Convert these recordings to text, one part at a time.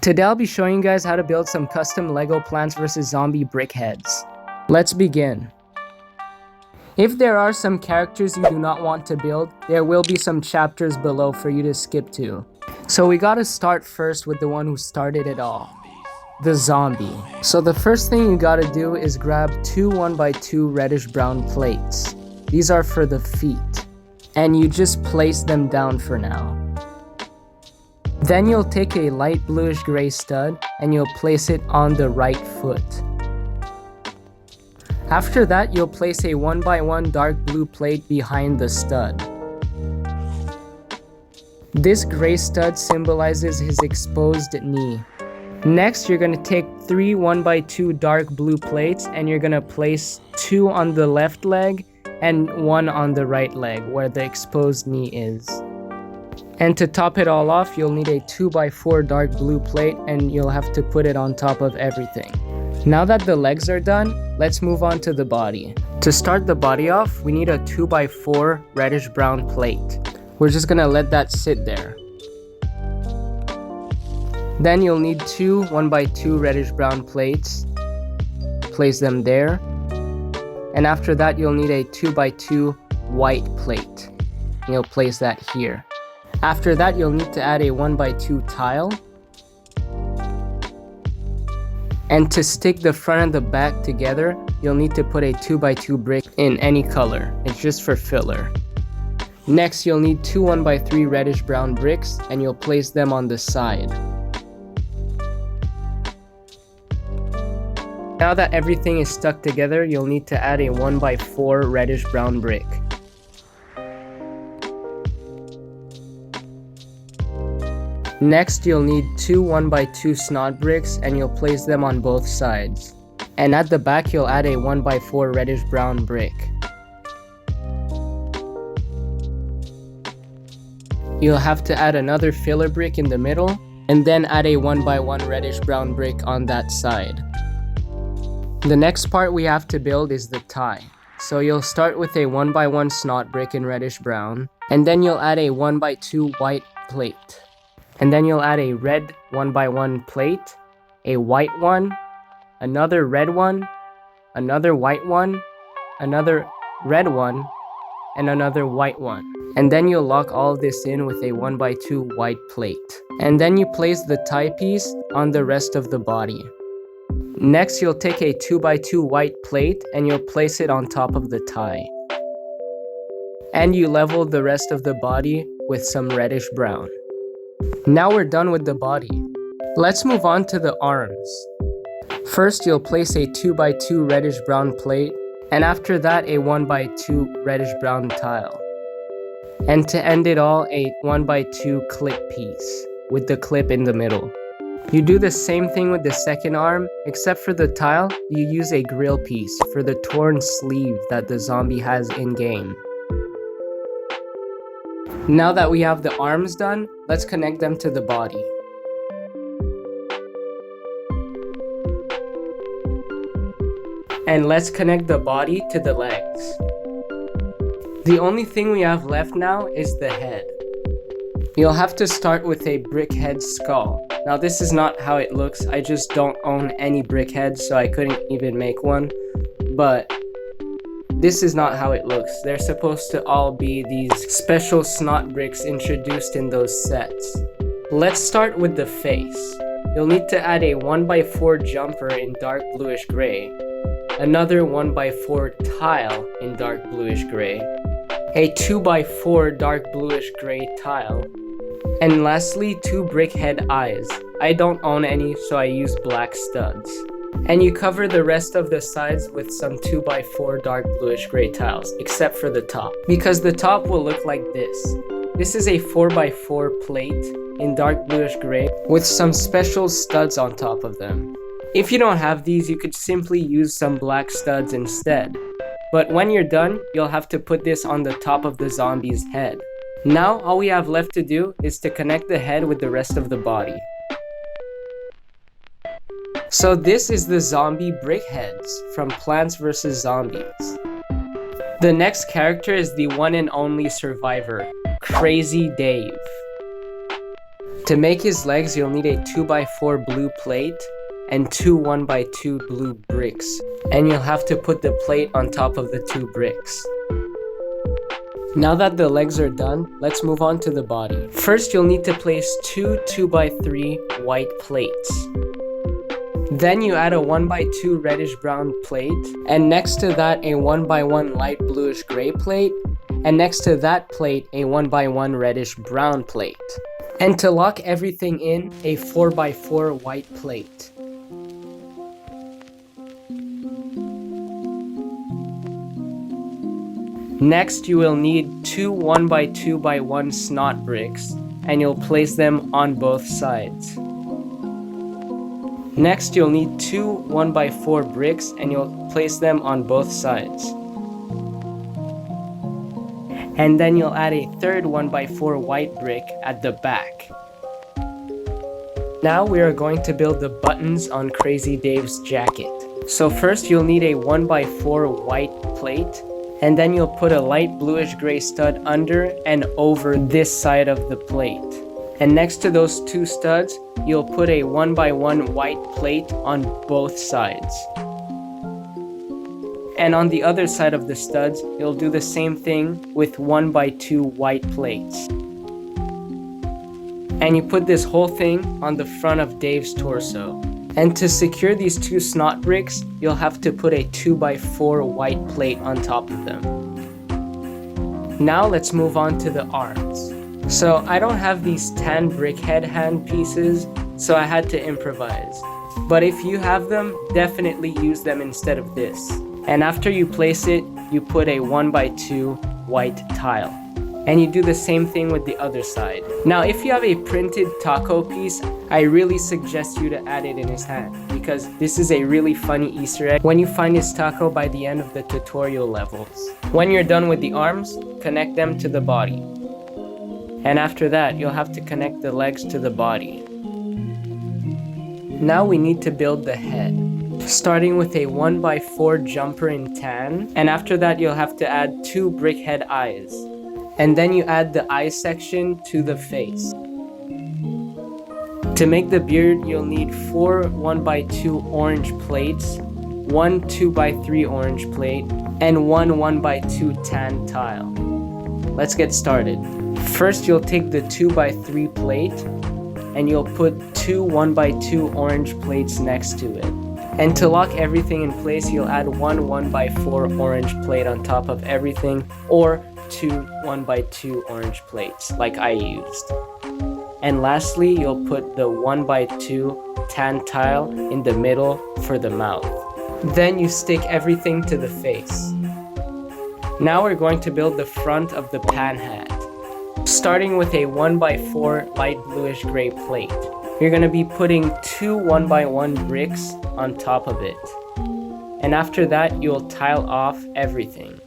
Today I'll be showing you guys how to build some custom LEGO Plants vs Zombie Brickheadz. Let's begin. If there are some characters you do not want to build, there will be some chapters below for you to skip to. So we gotta start first with the one who started it all, the zombie. So the first thing you gotta do is grab two 1x2 reddish brown plates. These are for the feet, and you just place them down for now. Then you'll take a light bluish gray stud and you'll place it on the right foot. After that, you'll place a 1x1 dark blue plate behind the stud. This gray stud symbolizes his exposed knee. Next, you're going to take three 1x2 dark blue plates and you're going to place two on the left leg and one on the right leg where the exposed knee is. And to top it all off, you'll need a 2x4 dark blue plate and you'll have to put it on top of everything. Now that the legs are done, let's move on to the body. To start the body off, we need a 2x4 reddish brown plate. We're just gonna let that sit there. Then you'll need two 1x2 reddish brown plates. Place them there. And after that, you'll need a 2x2 white plate. You'll place that here. After that, you'll need to add a 1x2 tile. And to stick the front and the back together, you'll need to put a 2x2 brick in any color. It's just for filler. Next, you'll need two 1x3 reddish brown bricks and you'll place them on the side. Now that everything is stuck together, you'll need to add a 1x4 reddish brown brick. Next, you'll need two 1x2 snot bricks and you'll place them on both sides. And at the back, you'll add a 1x4 reddish brown brick. You'll have to add another filler brick in the middle and then add a 1x1 reddish brown brick on that side. The next part we have to build is the tie. So you'll start with a 1x1 snot brick in reddish brown and then you'll add a 1x2 white plate. And then you'll add a red 1x1 plate, a white one, another red one, another white one, another red one, and another white one. And then you'll lock all of this in with a 1x2 white plate. And then you place the tie piece on the rest of the body. Next, you'll take a 2x2 white plate and you'll place it on top of the tie. And you level the rest of the body with some reddish brown. Now we're done with the body. Let's move on to the arms. First, you'll place a 2x2 reddish brown plate, and after that a 1x2 reddish brown tile. And to end it all, a 1x2 clip piece with the clip in the middle. You do the same thing with the second arm, except for the tile, you use a grill piece for the torn sleeve that the zombie has in-game. Now that we have the arms done, let's connect them to the body. And let's connect the body to the legs. The only thing we have left now is the head. You'll have to start with a Brickheadz skull. Now this is not how it looks, I just don't own any Brickheadz, so I couldn't even make one. But this is not how it looks. They're supposed to all be these special snot bricks introduced in those sets. Let's start with the face. You'll need to add a 1x4 jumper in dark bluish gray, another 1x4 tile in dark bluish gray, a 2x4 dark bluish gray tile, and lastly, two brickhead eyes. I don't own any, so I use black studs. And you cover the rest of the sides with some 2x4 dark bluish gray tiles, except for the top, because the top will look like this. This is a 4x4 plate in dark bluish gray with some special studs on top of them. If you don't have these, you could simply use some black studs instead. But when you're done, you'll have to put this on the top of the zombie's head. Now, all we have left to do is to connect the head with the rest of the body. So this is the zombie Brickheadz from Plants vs Zombies. The next character is the one and only survivor, Crazy Dave. To make his legs, you'll need a 2x4 blue plate and two 1x2 blue bricks. And you'll have to put the plate on top of the 2 bricks. Now that the legs are done, let's move on to the body. First, you'll need to place two 2x3 white plates. Then you add a 1x2 reddish brown plate, and next to that a 1x1 light bluish gray plate, and next to that plate a 1x1 reddish brown plate. And to lock everything in, a 4x4 white plate. Next, you will need two 1x2x1 snot bricks, and you'll place them on both sides. Next, you'll need two 1x4 bricks, and you'll place them on both sides. And then you'll add a third 1x4 white brick at the back. Now we are going to build the buttons on Crazy Dave's jacket. So first you'll need a 1x4 white plate, and then you'll put a light bluish gray stud under and over this side of the plate. And next to those 2 studs, you'll put a 1x1 white plate on both sides. And on the other side of the studs, you'll do the same thing with 1x2 white plates. And you put this whole thing on the front of Dave's torso. And to secure these 2 snot bricks, you'll have to put a 2x4 white plate on top of them. Now let's move on to the arms. So I don't have these tan brickhead hand pieces, so I had to improvise. But if you have them, definitely use them instead of this. And after you place it, you put a 1x2 white tile. And you do the same thing with the other side. Now if you have a printed taco piece, I really suggest you to add it in his hand, because this is a really funny Easter egg when you find his taco by the end of the tutorial levels. When you're done with the arms, connect them to the body. And after that, you'll have to connect the legs to the body. Now we need to build the head, starting with a 1x4 jumper in tan, and after that you'll have to add 2 brickhead eyes. And then you add the eye section to the face. To make the beard, you'll need 4 1x2 orange plates, 1 2x3 orange plate, and 1 1x2 tan tile. Let's get started. First, you'll take the 2x3 plate, and you'll put 2 1x2 orange plates next to it. And to lock everything in place, you'll add 1 1x4 orange plate on top of everything, or 2 1x2 orange plates like I used. And lastly, you'll put the 1x2 tan tile in the middle for the mouth. Then you stick everything to the face. Now we're going to build the front of the pan hat, starting with a 1x4 light bluish gray plate. You're going to be putting 2 1x1 bricks on top of it. And after that, you'll tile off everything.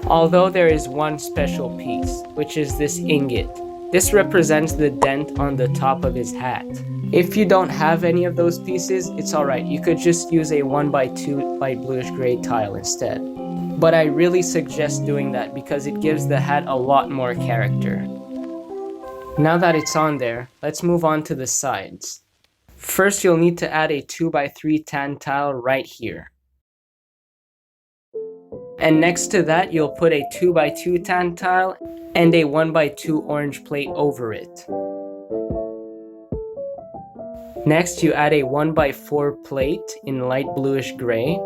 Although there is one special piece, which is this ingot. This represents the dent on the top of his hat. If you don't have any of those pieces, it's alright. You could just use a 1x2 light bluish gray tile instead. But I really suggest doing that because it gives the hat a lot more character. Now that it's on there, let's move on to the sides. First, you'll need to add a 2x3 tan tile right here. And next to that, you'll put a 2x2 tan tile and a 1x2 orange plate over it. Next, you add a 1x4 plate in light bluish gray.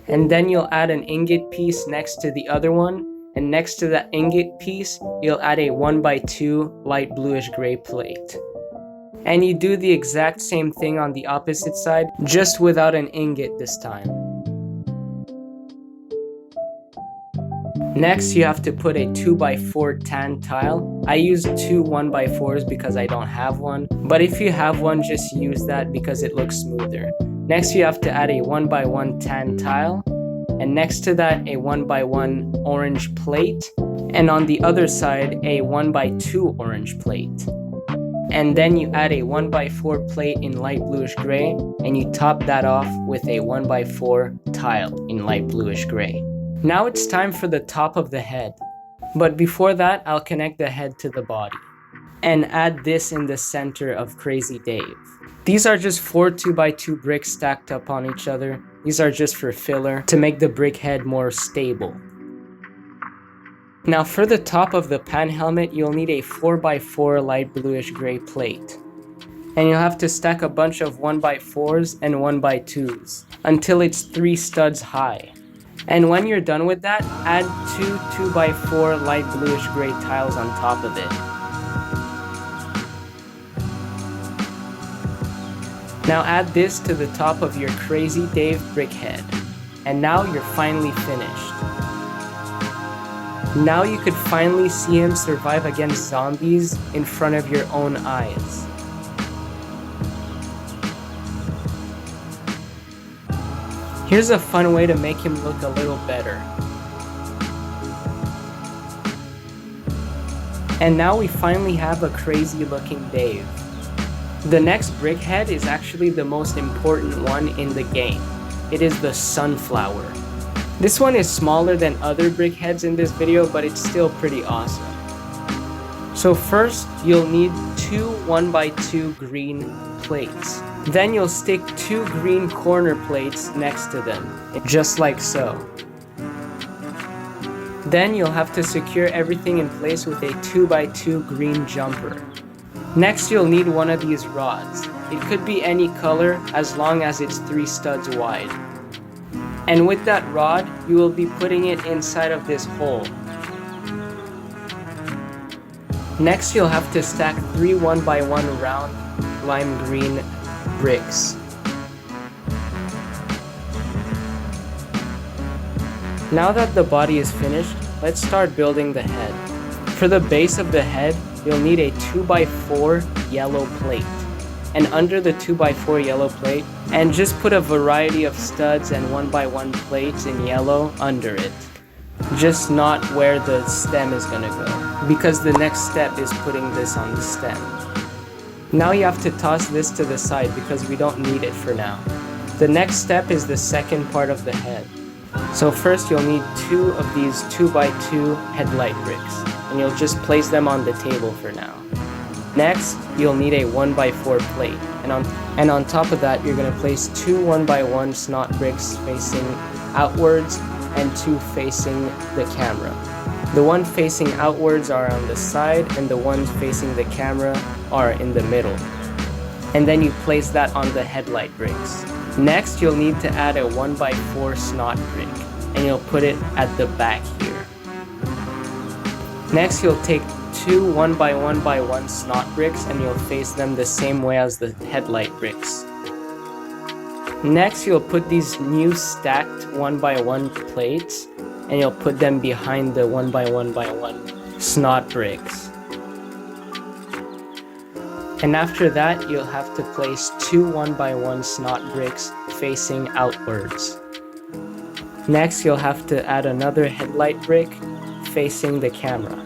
And then you'll add an ingot piece next to the other one. And next to that ingot piece, you'll add a 1x2 light bluish gray plate. And you do the exact same thing on the opposite side, just without an ingot this time. Next, you have to put a 2x4 tan tile. I use 2 1x4s because I don't have one, but if you have one, just use that because it looks smoother. Next, you have to add a 1x1 tan tile, and next to that, a 1x1 orange plate, and on the other side, a 1x2 orange plate. And then you add a 1x4 plate in light bluish gray, and you top that off with a 1x4 tile in light bluish gray. Now it's time for the top of the head. But before that, I'll connect the head to the body. and add this in the center of Crazy Dave. These are just 4 2x2 bricks stacked up on each other. These are just for filler to make the brick head more stable. Now for the top of the pan helmet, you'll need a 4x4 light bluish gray plate. And you'll have to stack a bunch of 1x4s and 1x2s until it's 3 studs high. And when you're done with that, add 2 2x4 light bluish gray tiles on top of it. Now add this to the top of your Crazy Dave brick head. And now you're finally finished. Now you could finally see him survive against zombies in front of your own eyes. Here's a fun way to make him look a little better. And now we finally have a crazy looking Dave. The next brick head is actually the most important one in the game. It is the sunflower. This one is smaller than other brick heads in this video, but it's still pretty awesome. So first, you'll need 2 1x2 green plates. Then you'll stick 2 green corner plates next to them, just like so. Then you'll have to secure everything in place with a 2x2 green jumper. Next, you'll need one of these rods. It could be any color as long as it's 3 studs wide. And with that rod, you will be putting it inside of this hole. Next, you'll have to stack 3 1x1 round lime green bricks. Now that the body is finished, let's start building the head. For the base of the head, you'll need a 2x4 yellow plate. And under the 2x4 yellow plate, and just put a variety of studs and 1x1 plates in yellow under it. Just not where the stem is gonna go, because the next step is putting this on the stem. Now you have to toss this to the side because we don't need it for now. The next step is the second part of the head. So first you'll need 2 of these 2x2 headlight bricks, and you'll just place them on the table for now. Next, you'll need a 1x4 plate, and on top of that you're going to place 2 1x1 snot bricks facing outwards and 2 facing the camera. The one facing outwards are on the side, and the ones facing the camera are in the middle. And then you place that on the headlight bricks. Next, you'll need to add a 1x4 snot brick, and you'll put it at the back here. Next, you'll take 2 1x1x1 snot bricks, and you'll face them the same way as the headlight bricks. Next, you'll put these new stacked 1x1 plates, and you'll put them behind the 1x1x1 snot bricks. And after that, you'll have to place 2 1x1 snot bricks facing outwards. Next, you'll have to add another headlight brick facing the camera.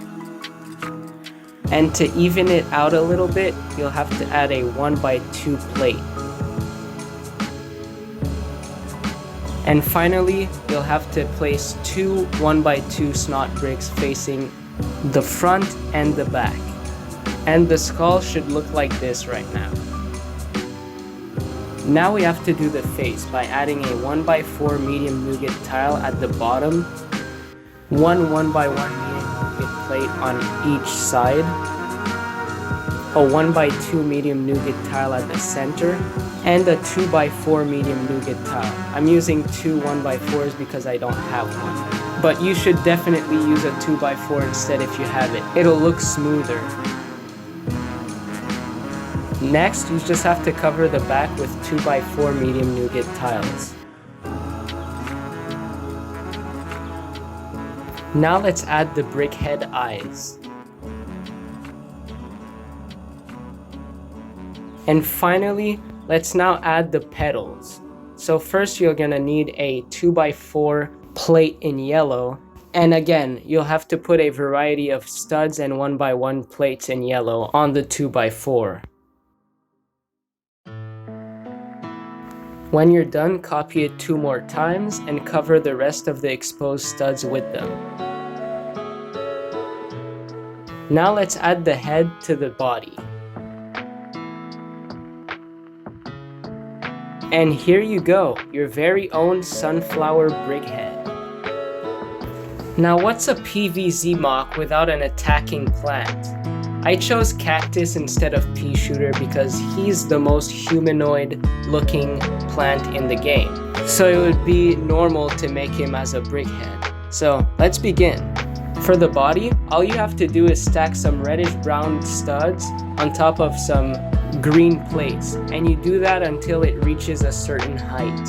And to even it out a little bit, you'll have to add a 1x2 plate. And finally, you'll have to place 2 1x2 snot bricks facing the front and the back. And the skull should look like this right now. Now we have to do the face by adding a 1x4 medium nougat tile at the bottom, 1 1x1 medium nougat plate on each side, a 1x2 medium nougat tile at the center, and a 2x4 medium nougat tile. I'm using 2 1x4s because I don't have one. But you should definitely use a 2x4 instead if you have it. It'll look smoother. Next, you just have to cover the back with 2x4 medium nougat tiles. Now let's add the brick head eyes. And finally, let's now add the petals. So first you're gonna need a 2x4 plate in yellow. And again, you'll have to put a variety of studs and 1x1 plates in yellow on the 2x4. When you're done, copy it 2 more times and cover the rest of the exposed studs with them. Now let's add the head to the body. And here you go, your very own sunflower brickhead. Now what's a PvZ mock without an attacking plant? I chose Cactus instead of Pea Shooter because he's the most humanoid looking plant in the game. So it would be normal to make him as a brickhead. So let's begin. For the body, all you have to do is stack some reddish brown studs on top of some green plates, and you do that until it reaches a certain height.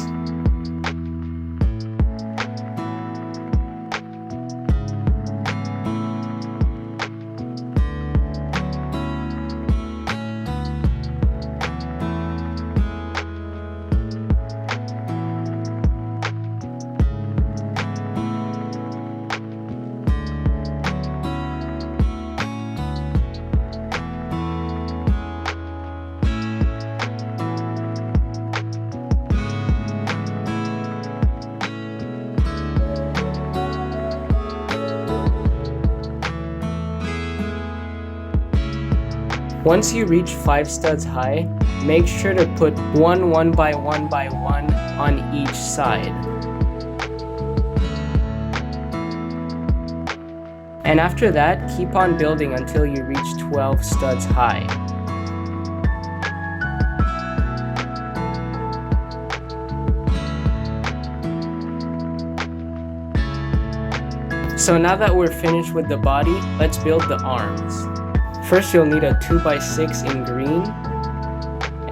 Once you reach 5 studs high, make sure to put one by one on each side. And after that, keep on building until you reach 12 studs high. So now that we're finished with the body, let's build the arms. First you'll need a 2x6 in green,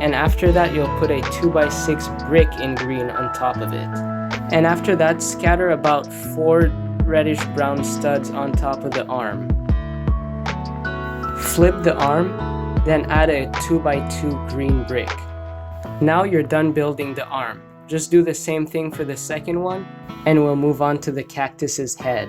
and after that you'll put a 2x6 brick in green on top of it. And after that, scatter about 4 reddish brown studs on top of the arm. Flip the arm, then add a 2x2 green brick. Now you're done building the arm. Just do the same thing for the second one, and we'll move on to the cactus's head.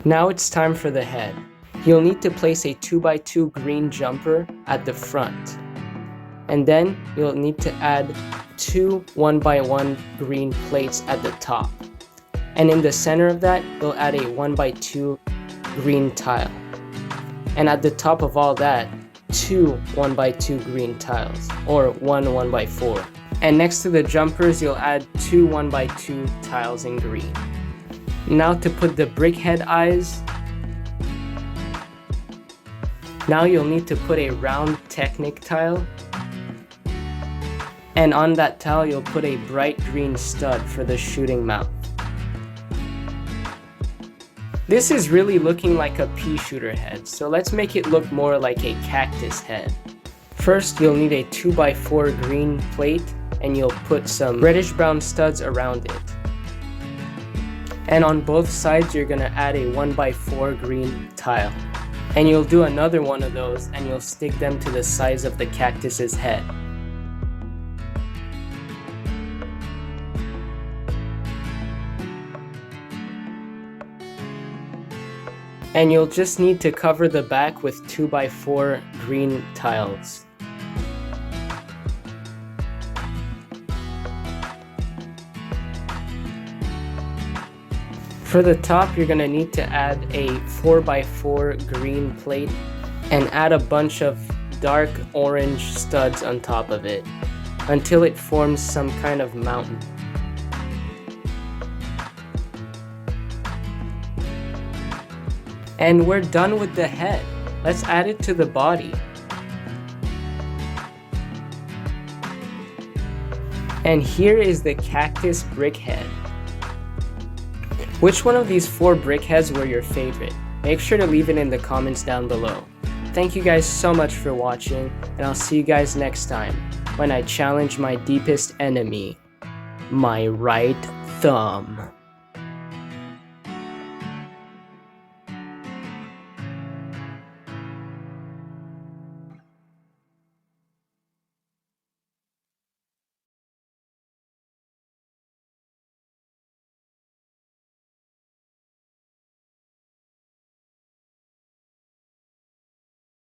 Now it's time for the head. You'll need to place a 2x2 green jumper at the front. And then you'll need to add 2 1x1 green plates at the top. And in the center of that, you'll add a 1x2 green tile. And at the top of all that, 2 1x2 green tiles, or 1 1x4. And next to the jumpers, you'll add 2 1x2 tiles in green. Now to put the brickhead eyes. Now you'll need to put a round Technic tile. And on that tile you'll put a bright green stud for the shooting mouth. This is really looking like a pea shooter head, so let's make it look more like a cactus head. First you'll need a 2x4 green plate, and you'll put some reddish brown studs around it. And on both sides you're gonna add a 1x4 green tile. And you'll do another one of those, and you'll stick them to the sides of the cactus's head. And you'll just need to cover the back with 2x4 green tiles. For the top, you're gonna need to add a 4x4 green plate and add a bunch of dark orange studs on top of it until it forms some kind of mountain. And we're done with the head. Let's add it to the body. And here is the cactus brickhead. Which one of these 4 brickheads were your favorite? Make sure to leave it in the comments down below. Thank you guys so much for watching, and I'll see you guys next time when I challenge my deepest enemy, my right thumb.